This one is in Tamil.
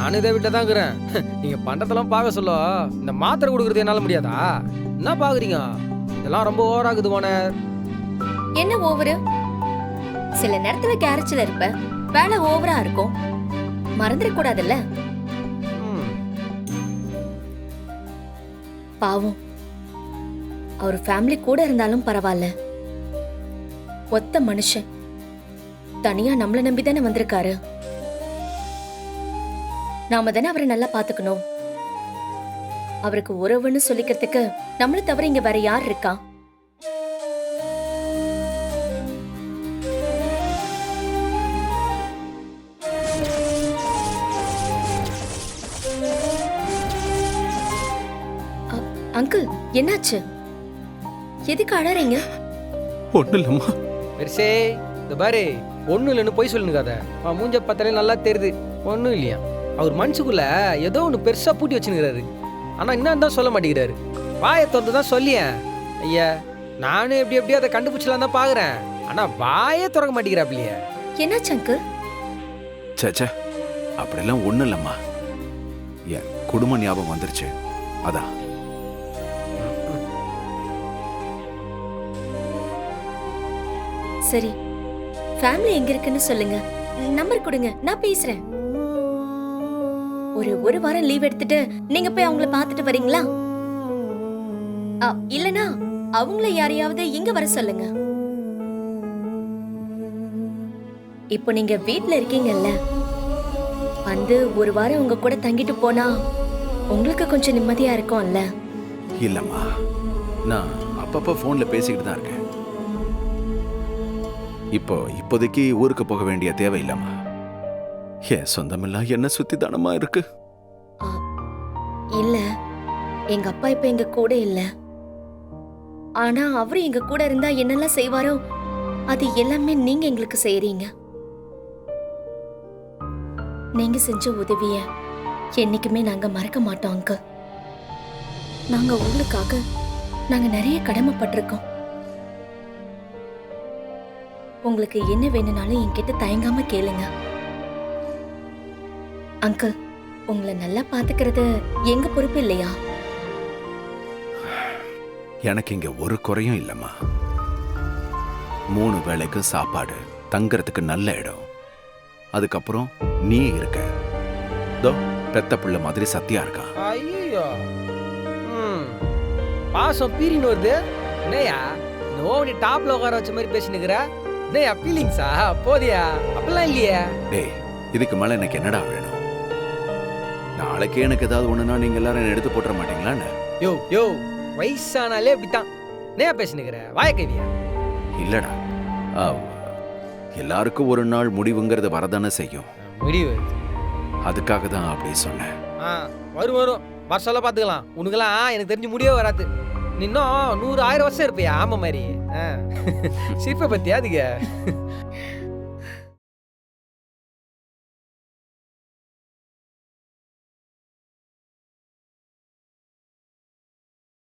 நானும் இதே வீட்டில் தான் இருக்கிறேன். நீங்க பண்றதெல்லாம் பார்க்க சொல்ல இந்த மாத்திரை கொடுக்குறது என்னால முடியாதா? என்ன பாக்குறீங்க? இதெல்லாம் ரொம்ப ஓவராகுது ஓனர். என்ன ஓவரு? சில நேரத்துல கேரட்ல இருப்ப, வேலை ஓவரா இருக்கும். மறந்துட கூடாதுல்ல. பாவம், அவர் ஃபேமிலி கூட இருந்தாலும் பரவாயில்ல. ஒத்த மனுஷன் தனியா நம்மள நம்பிதானே வந்திருக்காரு. நாம தானே அவரை நல்லா பாத்துக்கணும். அவருக்கு உறவுன்னு சொல்லிக்கிறதுக்கு நம்மள தவிர இங்க வேற யார் இருக்கா? அங்கிள், என்னாச்சு? எதுக்கு அழறீங்க? ஒன்றும் இல்லைம்மா. பெருசே இந்த பாரு, ஒன்றும் இல்லைன்னு போய் சொல்லுங்காத. மூஞ்ச பார்த்தாலே நல்லா தெரியுது ஒன்றும் இல்லையா. அவர் மனசுக்குள்ள ஏதோ ஒன்று பெருசா பூட்டி வச்சுக்கிறாரு. ஆனா என்ன தான் சொல்ல மாட்டேங்கிறாரு. வாயை திறந்து தான் சொல்லியேன். ஐயா, நானும் எப்படி எப்படியோ அதை கண்டுபிடிச்சலாம் தான் பாக்குறேன். ஆனா வாயே திறக்க மாட்டேங்கிறாப்லையே. என்னாச்சு அங்கிள்? சேச்சே, அப்படிலாம் ஒன்றும் இல்லைம்மா. என் குடும்ப ஞாபகம் வந்துருச்சு, அதான். சரி, ஃபேமிலி எங்க இருக்குன்னு சொல்லுங்க. நம்பர் கொடுங்க, நான் பேசுறேன். ஒரு வாரம் லீவ் எடுத்துட்டு நீங்க போய் அவங்கள பாத்துட்டு வரீங்களா? இல்லனா அவங்கள யாரையாவது இங்க வர சொல்லுங்க. இப்போ நீங்க வீட்ல இருக்கீங்கல்ல, வந்து ஒரு வாரம் உங்க கூட தங்கிட்டு போனா உங்களுக்கு கொஞ்சம் நிம்மதியா இருக்கும்ல. இல்லம்மா, நான் அப்பப்போ ஃபோன்ல பேசிக்கிட்டு தான் இருக்கேன். இப்போதைக்கு ஊருக்கு போக வேண்டிய தேவை இல்லம்மா. என் சொந்தமெல்லாம் என்ன சுத்தி தானமா இருக்கு. இல்ல, எங்க அப்பா இப்ப எங்க கூட இல்ல. ஆனா அவரு எங்க கூட இருந்தா என்னெல்லாம் செய்வாரோ அது எல்லாமே நீங்க எங்களுக்கு செய்யறீங்க. நீங்க செஞ்ச உதவிய என்னைக்குமே நாங்க மறக்க மாட்டோம் அங்கிள். நாங்க உங்களுக்காக நிறைய கடமைப்பட்டிருக்கோம். உங்களுக்கு என்ன வேணும்னாலும் என்கிட்ட தயங்காம கேளுங்க அங்கிள். உங்களை நல்லா பாத்துக்கிறது எங்க பொறுப்பு இல்லையா? எனக்கு இங்க ஒரு குறையும் இல்லம்மா. 3 வேளைக்கு சாப்பாடு, தங்கறதுக்கு நல்ல இடம், அதுக்கப்புறம் நீ இருக்க. தோ பெத்த பிள்ளை மாதிரி சத்தியா இருக்கா. ஐயோ, பாசம் பீரின்னு வருது. என்னையா நோடி டாப்ல உட்கார வச்ச மாதிரி பேசினுக்கிற? என்னையா ஃபீலிங்ஸா? போதியா? அப்படிலாம் இல்லையே. டேய், இதுக்கு மேல எனக்கு என்னடா வேணும்? நாளைக்கு எனக்கு ஏதாவது ஒண்ணுனா நீங்க எல்லாரும் என்ன எடுத்து போட்டுற மாட்டீங்களான்னு? யோ வயசானாலே அப்படித்தான். என்னையா பேசினுக்கிற? வாயக்கவியா? இல்லடா, எல்லாருக்கும் ஒரு நாள் முடிவுங்கிறது வரதானே செய்யும். முடிவு அதுக்காக தான் அப்படி சொன்னேன். வரும் வருஷம்ல பாத்துக்கலாம். உனக்கெல்லாம் எனக்கு தெரிஞ்சு முடியவே வராது. நீ இன்னும் 100,000 வருஷம் இருப்பியா? ஆமா மாதிரி சிரிப்பை பத்தியா அதுக்கு?